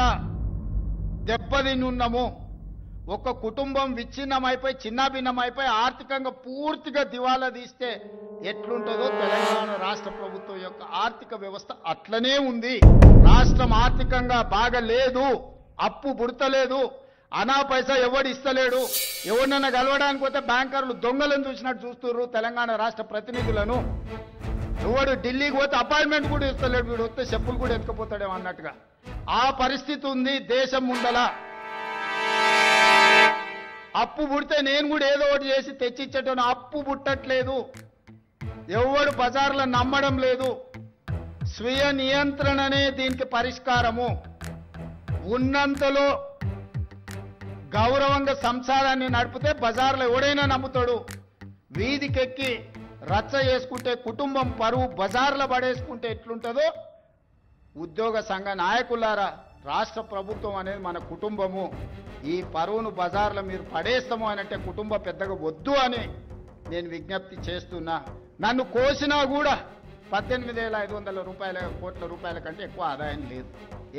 ఆర్థికంగా దెబ్బతిని ఉన్నాము. ఒక కుటుంబం విచ్ఛిన్నమైపోయి చిన్నాభిన్నమైపోయి ఆర్థికంగా పూర్తిగా దివాలా తీస్తే ఎట్లుంటుందో తెలంగాణ రాష్ట్ర ప్రభుత్వం యొక్క ఆర్థిక వ్యవస్థ అట్లనే ఉంది. రాష్ట్రం ఆర్థికంగా బాగా లేదు, అప్పు పుడతలేదు, అనా పైసా ఎవడు ఇస్తలేడు. ఎవరినైనా కలవడానికి పోతే బ్యాంకర్లు దొంగలను చూసినట్టు చూస్తున్నారు తెలంగాణ రాష్ట్ర ప్రతినిధులను. ఎవడు ఢిల్లీకి పోతే అపాయింట్మెంట్ కూడా ఇస్తలేడు, వీడు వస్తే చెప్పులు కూడా ఎత్తుకుపోతాడేమో అన్నట్టుగా ఆ పరిస్థితి ఉంది దేశం ముందల. అప్పు పుడితే నేను కూడా ఏదో ఒకటి చేసి తెచ్చిచ్చేటోను, అప్పు పుట్టట్లేదు. ఎవడు బజార్లో నమ్మడం లేదు. స్వీయ నియంత్రణనే దీనికి పరిష్కారము. ఉన్నంతలో గౌరవంగా సంసారాన్ని నడిపితే బజార్లో ఎవడైనా నమ్ముతాడు. వీధికెక్కి రచ్చ చేసుకుంటే కుటుంబం పరువు బజార్లో పడేసుకుంటే ఎట్లుంటుందో ఉద్యోగ సంఘ నాయకులారా, రాష్ట్ర ప్రభుత్వం అనేది మన కుటుంబము. ఈ పరువును బజార్లో మీరు పడేస్తాము అని అంటే కుటుంబ పెద్దగా వద్దు అని నేను విజ్ఞప్తి చేస్తున్నా. నన్ను కోసినా కూడా 18,500 కోట్ల రూపాయల కంటే ఎక్కువ ఆదాయం లేదు.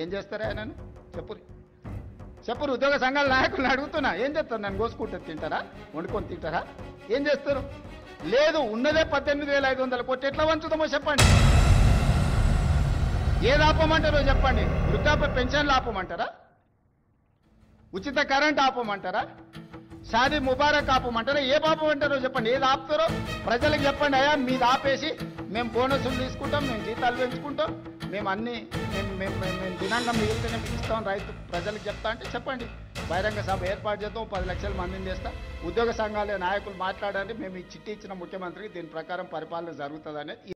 ఏం చేస్తారా నన్ను చెప్పురు ఉద్యోగ సంఘాల నాయకులను అడుగుతున్నా. ఏం చేస్తారు? నన్ను కోసుకుంటే తింటారా? వండుకొని తింటారా? ఏం చేస్తారు? లేదు, ఉన్నదే 18,500 కోట్లు. ఎట్లా వంచుతామో చెప్పండి. ఏది ఆపమంటారో చెప్పండి. వృద్ధాప్య పెన్షన్లు ఆపమంటారా? ఉచిత కరెంట్ ఆపమంటారా? షాదీ ముబారక్ ఆపమంటారా? ఏ ఆపమంటారో చెప్పండి. ఏది ఆపుతారో ప్రజలకు చెప్పండి. అయ్యా మీది ఆపేసి మేము బోనసులు తీసుకుంటాం, మేము జీతాలు పెంచుకుంటాం, మేము అన్ని మేము దినంగా మిగిలితేనే మీకు ఇస్తాం రైతు ప్రజలకు చెప్తా అంటే చెప్పండి. బహిరంగ సభ ఏర్పాటు చేద్దాం, 10 లక్షల మందిని చేస్తాం. ఉద్యోగ సంఘాల నాయకులు మాట్లాడండి. మేము ఈ చిట్టి ఇచ్చిన ముఖ్యమంత్రికి దీని ప్రకారం పరిపాలన జరుగుతుందనేది